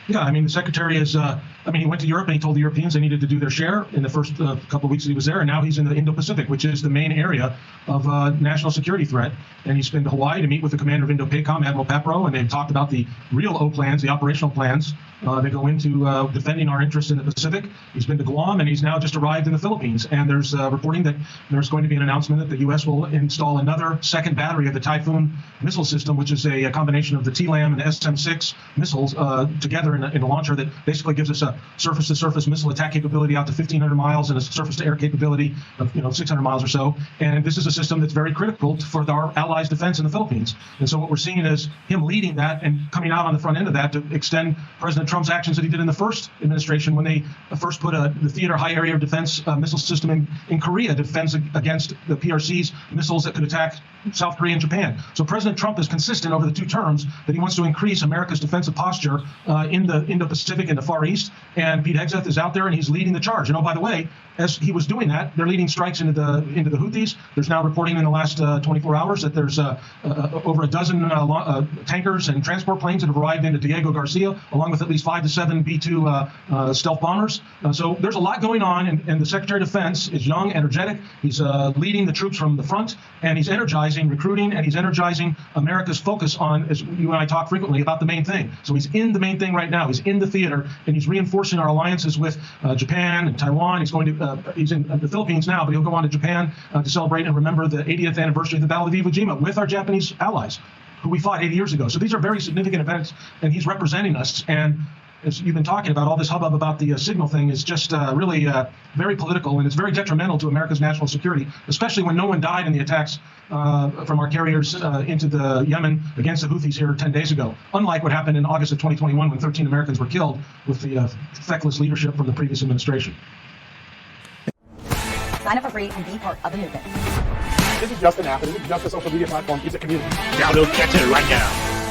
Yeah, I mean, the secretary is, he went to Europe and he told the Europeans they needed to do their share in the first couple of weeks that he was there. And now he's in the Indo-Pacific, which is the main area of national security threat. And he's been to Hawaii to meet with the commander of Indo-PACOM, Admiral Papro, and they've talked about the real O plans, the operational plans that go into defending our interests in the Pacific. He's been to Guam, and he's now just arrived in the Philippines. And there's reporting that there's going to be an announcement that the U.S. will install another second battery of the Typhoon missile system, which is a combination of the TLAM and the SM-6 missiles together in a launcher that basically gives us a surface-to-surface missile attack capability out to 1,500 miles and a surface-to-air capability of 600 miles or so. And this is a system that's very critical for our allies' defense in the Philippines. And so what we're seeing is him leading that and coming out on the front end of that to extend President Trump's actions that he did in the first administration when they first put the Theater High Area of Defense missile system in Korea to defend against the PRC's missiles that could attack South Korea and Japan. So President Trump is consistent over the two terms that he wants to increase America's defensive posture in the Indo-Pacific and the Far East. And Pete Hegseth is out there and he's leading the charge. And oh, by the way, as he was doing that, they're leading strikes into the Houthis. There's now reporting in the last 24 hours that there's over a dozen tankers and transport planes that have arrived into Diego Garcia, along with at least 5 to 7 B-2 stealth bombers. So there's a lot going on, and the Secretary of Defense is young, energetic. He's leading the troops from the front, and he's energizing recruiting, and he's energizing America's focus on, as you and I talk frequently, about the main thing. So he's in the main thing right now. He's in the theater, and he's reinforcing our alliances with Japan and Taiwan. He's going to he's in the Philippines now, but he'll go on to Japan to celebrate and remember the 80th anniversary of the Battle of Iwo Jima with our Japanese allies, who we fought 80 years ago. So these are very significant events, and he's representing us. And as you've been talking about, all this hubbub about the signal thing is just really very political, and it's very detrimental to America's national security, especially when no one died in the attacks from our carriers into the Yemen against the Houthis here 10 days ago, unlike what happened in August of 2021 when 13 Americans were killed with the feckless leadership from the previous administration. Sign up for free and be part of the movement. This is just an app. It isn't just a social media platform. It's a community. Download Get It right now.